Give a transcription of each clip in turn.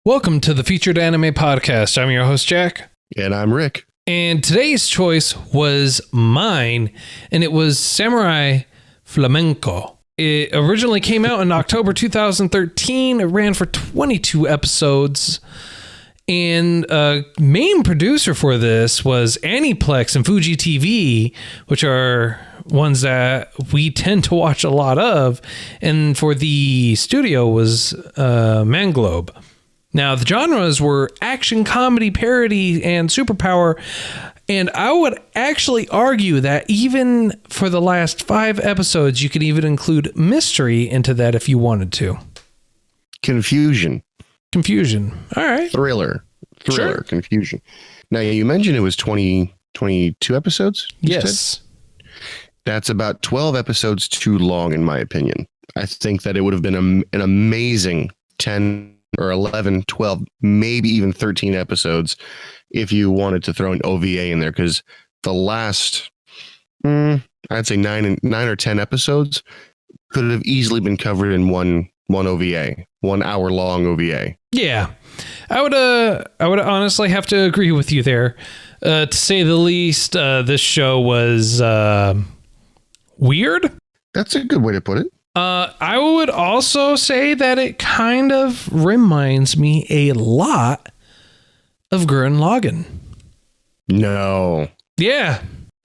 Welcome to the Featured Anime Podcast. I'm your host, Jack. And I'm Rick. And today's choice was mine, and it was Samurai Flamenco. It originally came out in October 2013. It ran for 22 episodes. And main producer for this was Aniplex and Fuji TV, which are ones that we tend to watch a lot of. And for the studio was Manglobe. Now, the genres were action, comedy, parody, and superpower. And I would actually argue that even for the last 5 episodes, you could even include mystery into that if you wanted to. Confusion. All right. Thriller. Sure. Confusion. Now, you mentioned it was 22 episodes? Yes. That's about 12 episodes too long, in my opinion. I think that it would have been an amazing 10 or 11, 12, maybe even 13 episodes if you wanted to throw an OVA in there, because the last, I'd say 9 or 10 episodes could have easily been covered in one OVA, 1 hour long OVA. Yeah, I would honestly have to agree with you there. To say the least, this show was weird. That's a good way to put it. I would also say that it kind of reminds me a lot of Gurren Lagann. No. Yeah.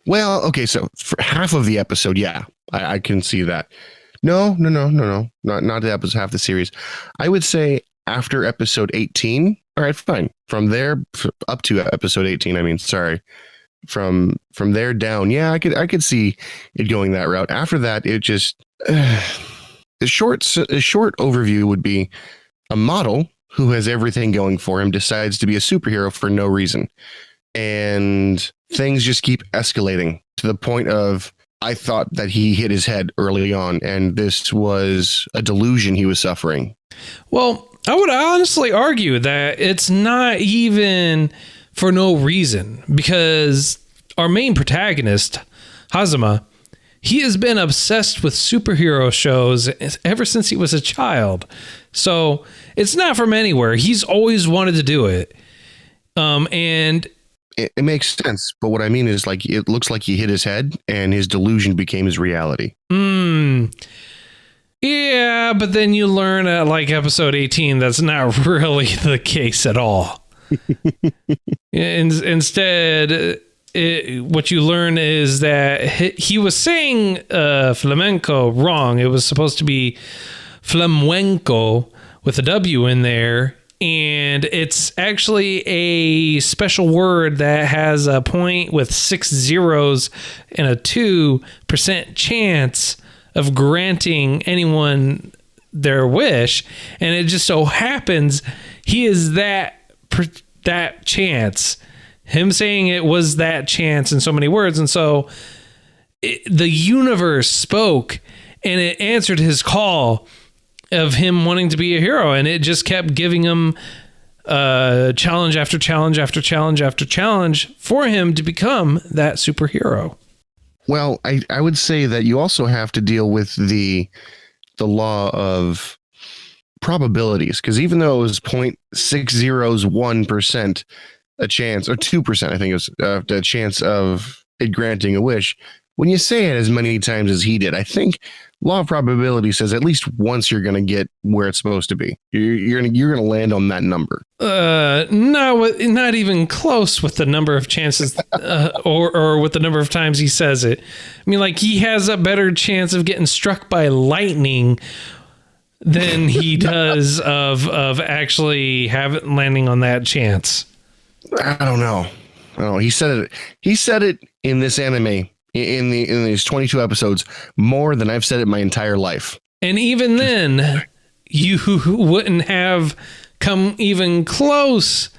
Well, okay, so for half of the episode, yeah, I can see that. No. Not the episode, half the series. I would say after episode 18, all right, fine. From there up to episode 18, from there down, yeah, I could see it going that route. After that, it just a short overview would be a model who has everything going for him decides to be a superhero for no reason, and things just keep escalating to the point of I thought that he hit his head early on, and this was a delusion he was suffering. Well, I would honestly argue that it's not even for no reason, because our main protagonist, Hazama, he has been obsessed with superhero shows ever since he was a child. So it's not from anywhere. He's always wanted to do it. And it makes sense. But what I mean is, like, it looks like he hit his head and his delusion became his reality. Yeah, but then you learn at like episode 18, that's not really the case at all. Instead, what you learn is that he was saying flamenco wrong. It was supposed to be flamenco with a W in there. And it's actually a special word that has a point with 6 zeros and a 2% chance of granting anyone their wish. And it just so happens he is that chance. Him saying it was that chance in so many words. And so the universe spoke and it answered his call of him wanting to be a hero. And it just kept giving him challenge after challenge after challenge after challenge for him to become that superhero. Well, I would say that you also have to deal with the law of probabilities, because even though it was 0.601% a chance, or 2%, I think it was the chance of it granting a wish. When you say it as many times as he did, I think law of probability says at least once you're going to get where it's supposed to be. You're going to land on that number. No, not even close with the number of chances or with the number of times he says it. I mean, like, he has a better chance of getting struck by lightning than he does of actually landing on that chance. I don't know. He said it in this anime in these 22 episodes more than I've said it my entire life. And even then, you wouldn't have come even close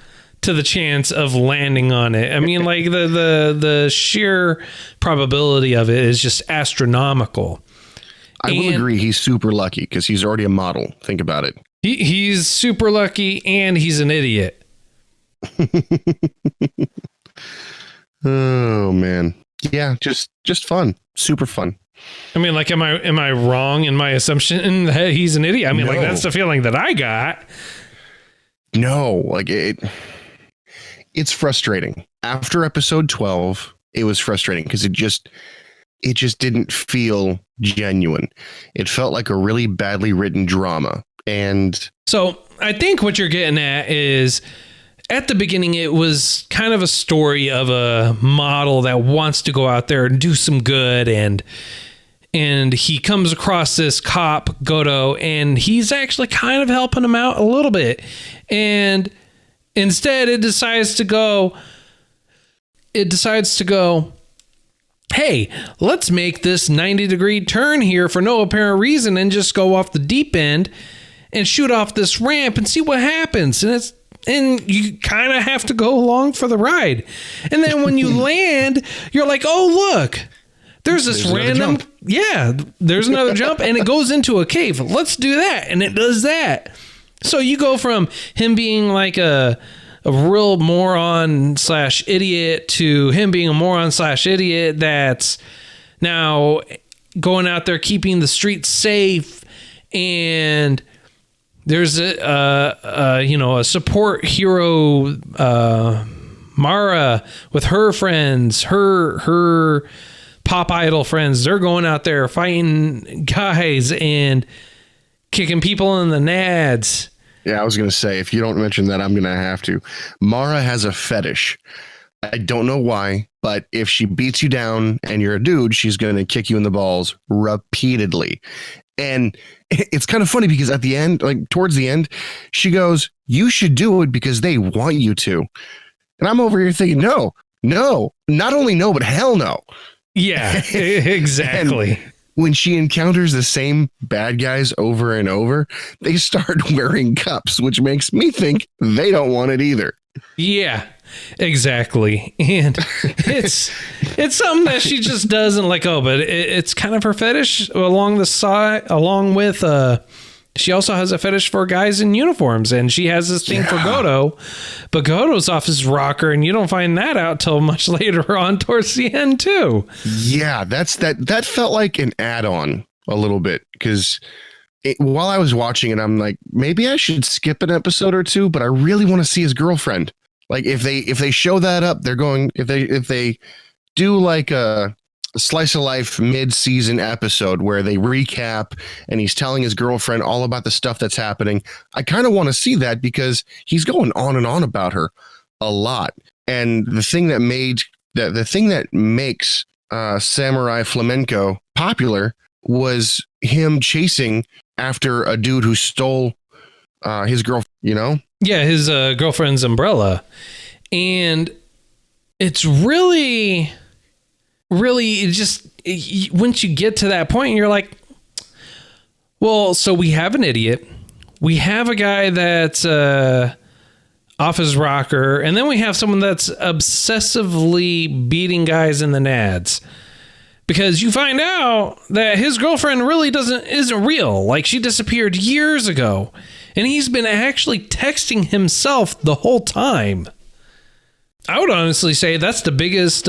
to the chance of landing on it. I mean, like, the sheer probability of it is just astronomical. I will agree he's super lucky because he's already a model. Think about it. He's super lucky and he's an idiot. Oh man, yeah, just fun, super fun. I mean, like, am I wrong in my assumption that he's an idiot? I mean, like, that's the feeling that I got. No, like it's frustrating. After episode 12, it was frustrating because it just didn't feel genuine. It felt like a really badly written drama. And so I think what you're getting at is at the beginning, it was kind of a story of a model that wants to go out there and do some good. And he comes across this cop, Goto, and he's actually kind of helping him out a little bit. And instead it decides to go, hey, let's make this 90-degree turn here for no apparent reason and just go off the deep end and shoot off this ramp and see what happens. And you kind of have to go along for the ride. And then when you land, you're like, oh, look, there's random, there's another jump and it goes into a cave. Let's do that. And it does that. So you go from him being like a real moron / idiot to him being a moron / idiot that's now going out there keeping the streets safe. And there's a support hero, Mara, with her friends, her pop idol friends. They're going out there fighting guys and kicking people in the nads. Yeah, I was going to say, if you don't mention that, I'm going to have to. Mara has a fetish. I don't know why, but if she beats you down and you're a dude, she's going to kick you in the balls repeatedly. And it's kind of funny because at the end, like towards the end, she goes, you should do it because they want you to. And I'm over here thinking, no, not only no, but hell no. Yeah, exactly. And when she encounters the same bad guys over and over, they start wearing cups, which makes me think they don't want it either. Yeah, exactly. And it's something that she just doesn't let go, but it's kind of her fetish along the side, along with she also has a fetish for guys in uniforms, and she has this thing for Goto, but Goto's off his rocker, and you don't find that out till much later on towards the end too. Yeah, that felt like an add-on a little bit, because while I was watching it, I'm like, maybe I should skip an episode or two, but I really want to see his girlfriend. Like if they show that up, they're going, if they do like a slice of life mid-season episode where they recap and he's telling his girlfriend all about the stuff that's happening, I kind of want to see that because he's going on and on about her a lot. And the thing that makes Samurai Flamenco popular was him chasing after a dude who stole his girlfriend, you know? Yeah, his girlfriend's umbrella. And it's really just, once you get to that point, you're like, well, so we have an idiot. We have a guy that's off his rocker. And then we have someone that's obsessively beating guys in the nads. Because you find out that his girlfriend really isn't real. Like, she disappeared years ago. And he's been actually texting himself the whole time. I would honestly say that's the biggest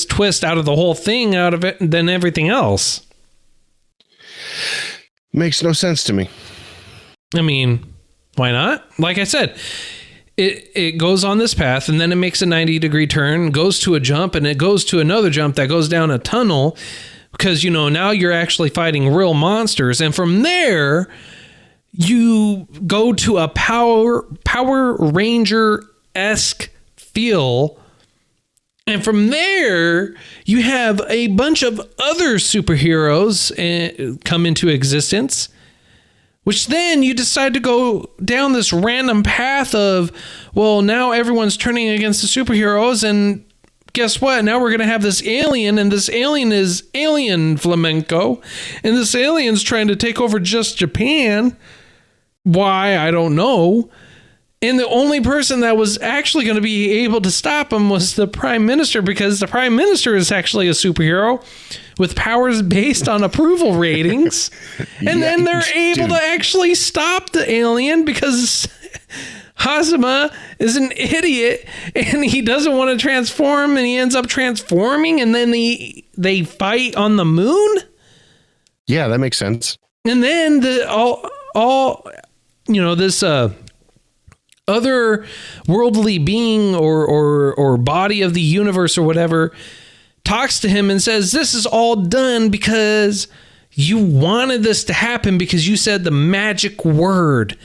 twist out of the whole thing, out of it, than everything else. Makes no sense to me. I mean, why not? Like I said, it goes on this path, and then it makes a 90-degree turn, goes to a jump, and it goes to another jump that goes down a tunnel, because, you know, now you're actually fighting real monsters. And from there, you go to a Power Ranger-esque feel. And from there, you have a bunch of other superheroes come into existence, which then you decide to go down this random path of, well, now everyone's turning against the superheroes, and guess what? Now we're going to have this alien, and this alien is Alien Flamenco, and this alien's trying to take over just Japan. Why? I don't know. And the only person that was actually going to be able to stop him was the Prime Minister, because the Prime Minister is actually a superhero with powers based on approval ratings. And then they're able to actually stop the alien because Hazama is an idiot and he doesn't want to transform, and he ends up transforming, and then they fight on the moon. Yeah, that makes sense. And then all you know, this other worldly being or body of the universe or whatever talks to him and says, this is all done because you wanted this to happen because you said the magic word.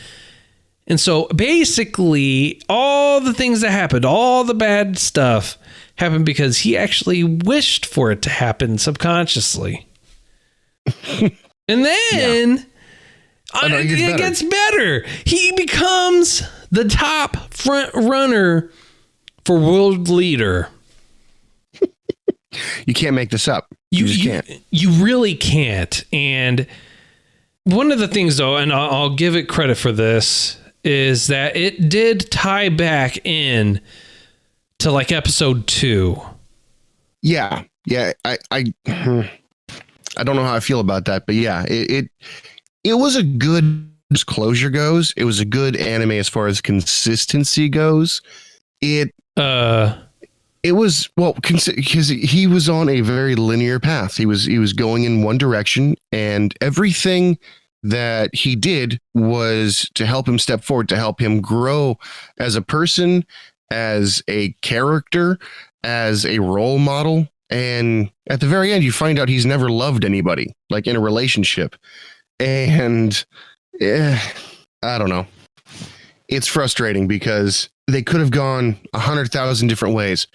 And so basically all the things that happened, all the bad stuff happened because he actually wished for it to happen subconsciously. And then it gets better. He becomes the top front runner for world leader. You can't make this up. You just can't. You really can't. And one of the things, though, and I'll give it credit for this, is that it did tie back in to like episode 2. Yeah. I don't know how I feel about that, but yeah, it was a good, as closure goes. It was a good anime as far as consistency goes. It was, well, because he was on a very linear path. He was going in one direction, and everything that he did was to help him step forward, to help him grow as a person, as a character, as a role model. And at the very end, you find out he's never loved anybody, like in a relationship. And I don't know. It's frustrating because they could have gone 100,000 different ways,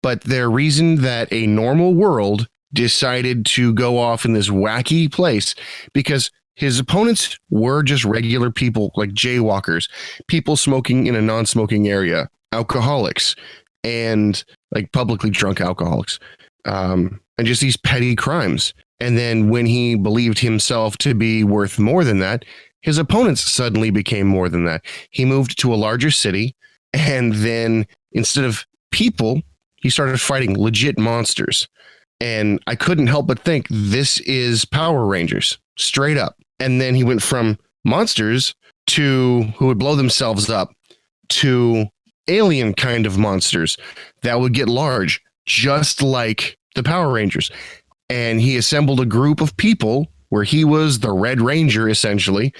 but their reason that a normal world decided to go off in this wacky place because his opponents were just regular people, like jaywalkers, people smoking in a non-smoking area, alcoholics, and like publicly drunk alcoholics, and just these petty crimes. And then when he believed himself to be worth more than that, his opponents suddenly became more than that. He moved to a larger city, and then instead of people, he started fighting legit monsters. And I couldn't help but think, this is Power Rangers, straight up. And then he went from monsters to who would blow themselves up to alien kind of monsters that would get large, just like the Power Rangers. And he assembled a group of people where he was the Red Ranger, essentially.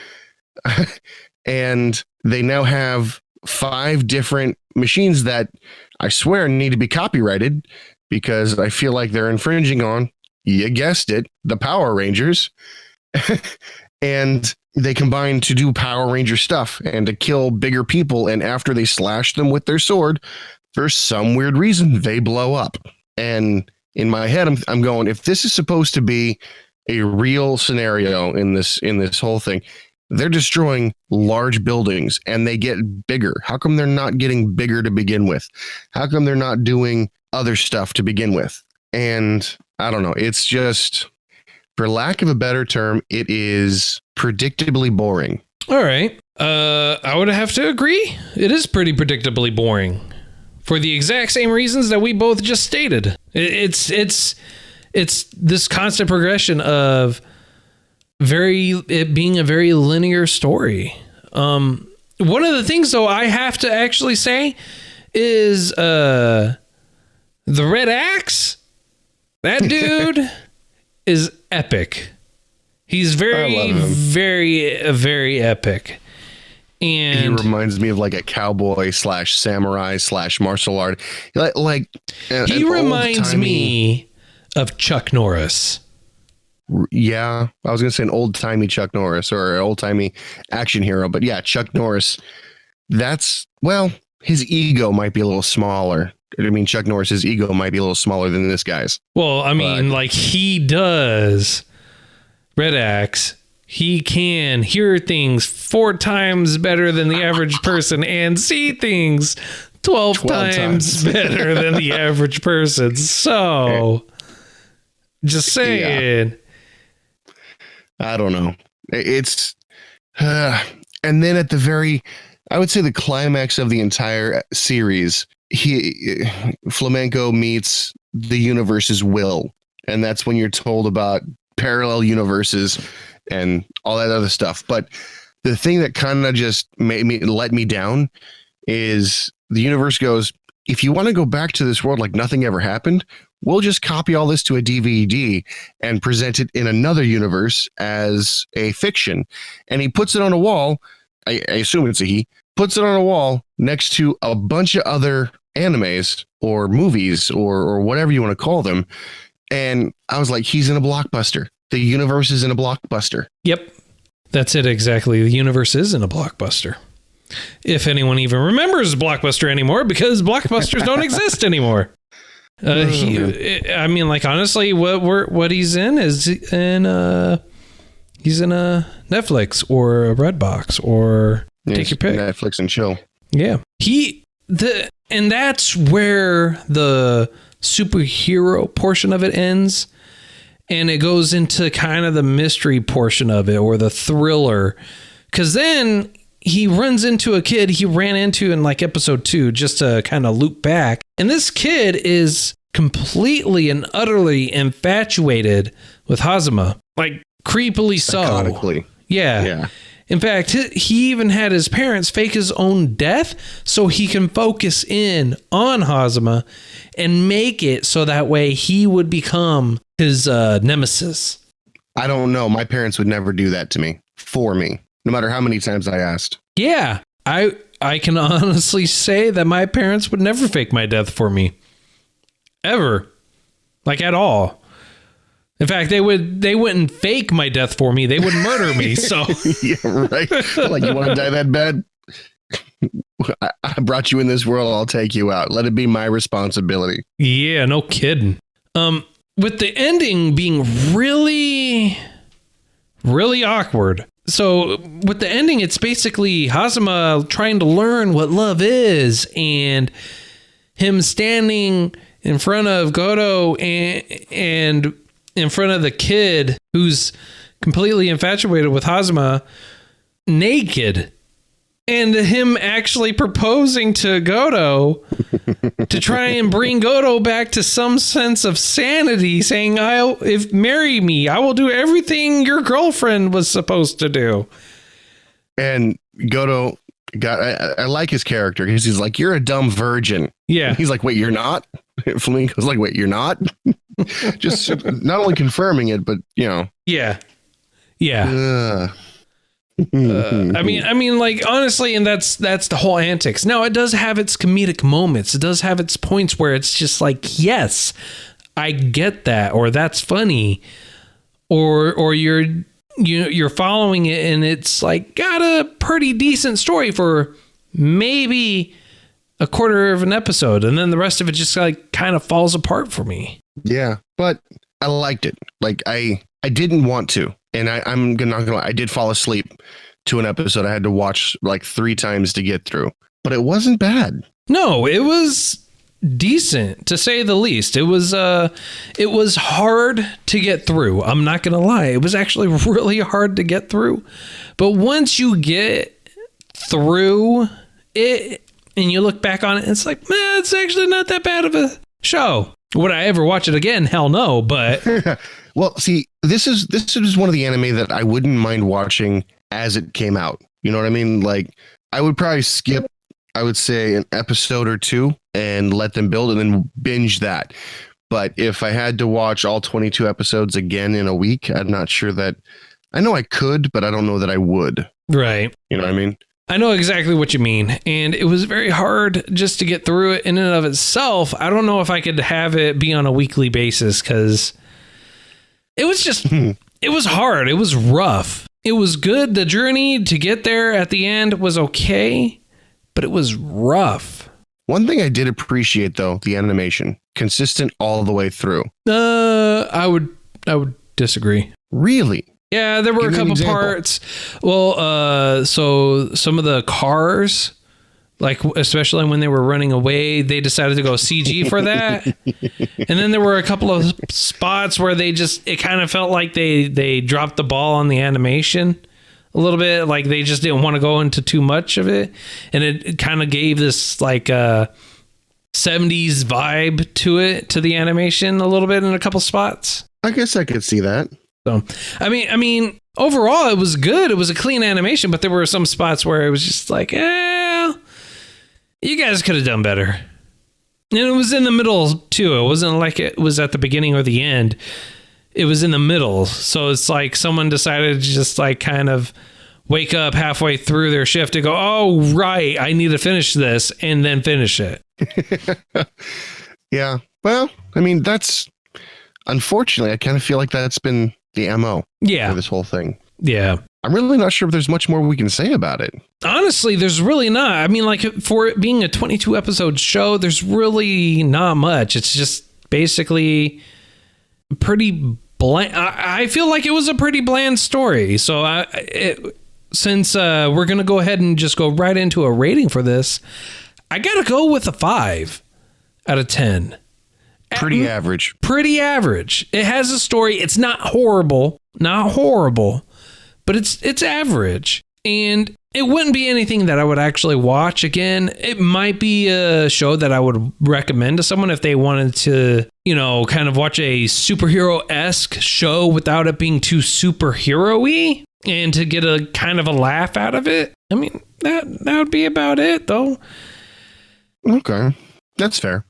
And they now have 5 different machines that I swear need to be copyrighted because I feel like they're infringing on, you guessed it, the Power Rangers. And they combine to do Power Ranger stuff and to kill bigger people. And after they slash them with their sword, for some weird reason, they blow up. And in my head, I'm going, if this is supposed to be a real scenario in this whole thing, they're destroying large buildings and they get bigger. How come they're not getting bigger to begin with? How come they're not doing other stuff to begin with? And I don't know. It's just, for lack of a better term, it is predictably boring. All right. I would have to agree. It is pretty predictably boring for the exact same reasons that we both just stated. It's this constant progression of it being a very linear story. One of the things, though, I have to actually say is the Red Axe. That dude is epic. He's very epic. And he reminds me of like a cowboy / samurai / martial art. He reminds me of Chuck Norris. Yeah, I was going to say an old-timey Chuck Norris or an old-timey action hero. But yeah, Chuck Norris, his ego might be a little smaller. I mean, Chuck Norris's ego might be a little smaller than this guy's. Well, I mean, like he does Red Axe. He can hear things 4 times better than the average person and see things 12 times better than the average person. So, just saying. Yeah. I don't know. It's, and then at I would say the climax of the entire series, Flamenco meets the universe's will. And that's when you're told about parallel universes and all that other stuff. But the thing that kind of just let me down is the universe goes, if you want to go back to this world like nothing ever happened, we'll just copy all this to a DVD and present it in another universe as a fiction. And he puts it on a wall. I assume it's a he, puts it on a wall next to a bunch of other animes or movies or whatever you want to call them. And I was like, he's in a blockbuster. The universe is in a blockbuster. Yep. That's it exactly. The universe is in a blockbuster. If anyone even remembers Blockbuster anymore, because Blockbusters don't exist anymore. I mean, like, honestly, what he's in is he's in a Netflix or a Redbox or take your pick. Netflix and chill. Yeah. And that's where the superhero portion of it ends. And it goes into kind of the mystery portion of it, or the thriller. Because then he runs into a kid he ran into in like episode 2, just to kind of loop back. And this kid is completely and utterly infatuated with Hazama. Like, creepily so. Psychotically. Yeah. In fact, he even had his parents fake his own death so he can focus in on Hazama and make it so that way he would become his nemesis. I don't know. My parents would never do that to me, for me, no matter how many times I asked. Yeah, I can honestly say that my parents would never fake my death for me. Ever. Like, at all. In fact, they wouldn't fake my death for me. They would murder me. So yeah, right. Like, you want to die that bad? I brought you in this world. I'll take you out. Let it be my responsibility. Yeah, no kidding. With the ending being really, really awkward. So with the ending, it's basically Hazama trying to learn what love is, and him standing in front of Goto and in front of the kid who's completely infatuated with Hazama, naked, and him actually proposing to Goto to try and bring Goto back to some sense of sanity, saying, if marry me, I will do everything your girlfriend was supposed to do. And Goto I like his character because he's like, you're a dumb virgin. Yeah. And he's like, wait, you're not? Flamenco's like, wait, you're not? Just not only confirming it, but, you know. Yeah. Yeah. I mean, like, honestly, and that's the whole antics. Now, it does have its comedic moments. It does have its points where it's just like, yes, I get that, or that's funny, or you're following it, and it's like got a pretty decent story for maybe a quarter of an episode, and then the rest of it just like kind of falls apart for me. Yeah, but I liked it. Like, I didn't want to. And I'm not gonna lie, I did fall asleep to an episode I had to watch like 3 times to get through, but it wasn't bad. No, it was decent, to say the least. It was hard to get through. I'm not gonna lie, it was actually really hard to get through. But once you get through it and you look back on it, it's like, man, it's actually not that bad of a show. Would I ever watch it again? Hell no. But well, see, this is one of the anime that I wouldn't mind watching as it came out. You know what I mean? Like, I would probably skip, I would say, an episode or 2 and let them build and then binge that. But if I had to watch all 22 episodes again in a week, I'm not sure that, I know I could, but I don't know that I would. Right. You know what I mean? I know exactly what you mean. And it was very hard just to get through it in and of itself. I don't know if I could have it be on a weekly basis, because it was just, it was hard. It was rough. It was good. The journey to get there at the end was okay, but it was rough. One thing I did appreciate, though, the animation, consistent all the way through. I would disagree. Really? Yeah, there were a couple parts. Well, so some of the cars, like especially when they were running away, they decided to go CG for that. And then there were a couple of spots where it kind of felt like they dropped the ball on the animation a little bit. Like they just didn't want to go into too much of it. And it kind of gave this like 70s vibe to the animation a little bit in a couple spots. I guess I could see that. So, I mean, overall, it was good. It was a clean animation, but there were some spots where it was just like, you guys could have done better. And it was in the middle, too. It wasn't like it was at the beginning or the end. It was in the middle. So it's like someone decided to just like kind of wake up halfway through their shift and go, oh, right, I need to finish this, and then finish it. Yeah. Well, I mean, that's unfortunately, I kind of feel like that's been the MO for this whole thing. Yeah. I'm really not sure if there's much more we can say about it. Honestly, there's really not. I mean, like, for it being a 22 episode show, there's really not much. It's just basically pretty bland. I feel like it was a pretty bland story. So since we're going to go ahead and just go right into a rating for this, I got to go with a 5 out of 10. Pretty average. Pretty average. It has a story. It's not horrible, but it's average. And it wouldn't be anything that I would actually watch again. It might be a show that I would recommend to someone if they wanted to, kind of watch a superhero-esque show without it being too superhero-y and to get a kind of a laugh out of it. I mean, that would be about it, though. Okay. That's fair.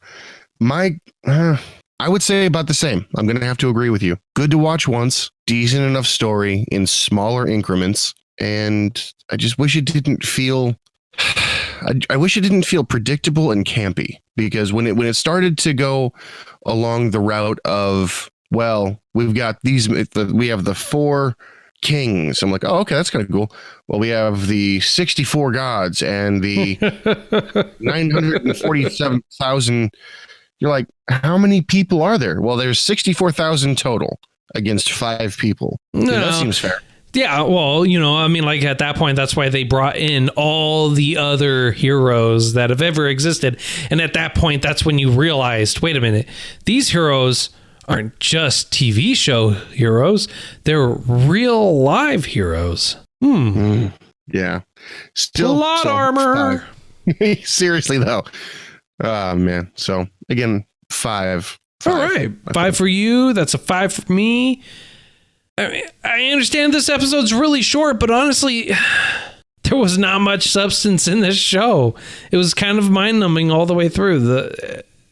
I would say about the same. I'm going to have to agree with you. Good to watch once, decent enough story in smaller increments, and I just wish it didn't feel I wish it didn't feel predictable and campy, because when it started to go along the route of, well, we have the 4 kings. I'm like, oh, okay, that's kind of cool. Well, we have the 64 gods and the 947,000. You're like, how many people are there? Well, there's 64,000 total against 5 people. No. That seems fair. Yeah, well, I mean, like at that point, that's why they brought in all the other heroes that have ever existed. And at that point, that's when you realized, wait a minute, these heroes aren't just TV show heroes. They're real live heroes. Yeah. Still plot armor. Seriously, though. Oh, man. So, again, 5. All right. 5 for you. That's a 5 for me. I mean, I understand this episode's really short, but honestly, there was not much substance in this show. It was kind of mind-numbing all the way through.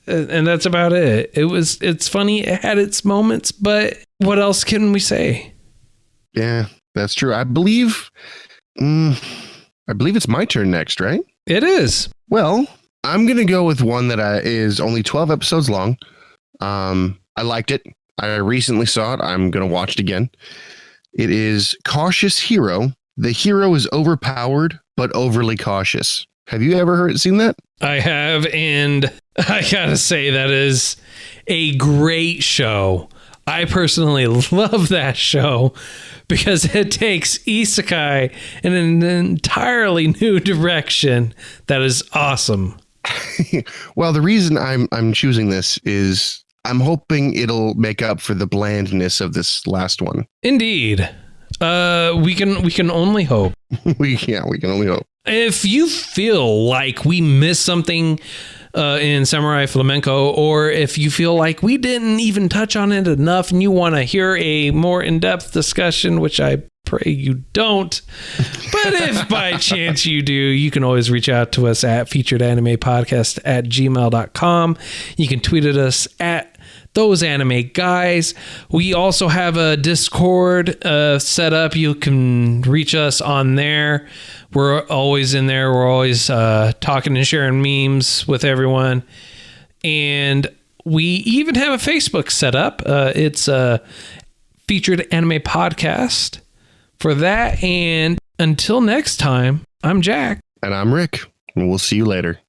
And that's about it. It's funny. It had its moments, but what else can we say? Yeah, that's true. I believe it's my turn next, right? It is. Well, I'm going to go with one that is only 12 episodes long. I liked it. I recently saw it. I'm going to watch it again. It is Cautious Hero. The hero is overpowered, but overly cautious. Have you ever seen that? I have, and I gotta say that is a great show. I personally love that show because it takes isekai in an entirely new direction that is awesome. Well, the reason I'm choosing this is I'm hoping it'll make up for the blandness of this last one. Indeed. We can only hope. we can only hope. If you feel like we missed something in Samurai Flamenco, or if you feel like we didn't even touch on it enough and you want to hear a more in-depth discussion, which I pray you don't, but if by chance you do, you can always reach out to us at featuredanimepodcast@gmail.com. You can tweet at us at Those Anime Guys. We also have a Discord set up. You can reach us on there. We're always in there. We're always talking and sharing memes with everyone. And we even have a Facebook set up. It's a Featured Anime Podcast for that. And until next time, I'm Jack. And I'm Rick. And we'll see you later.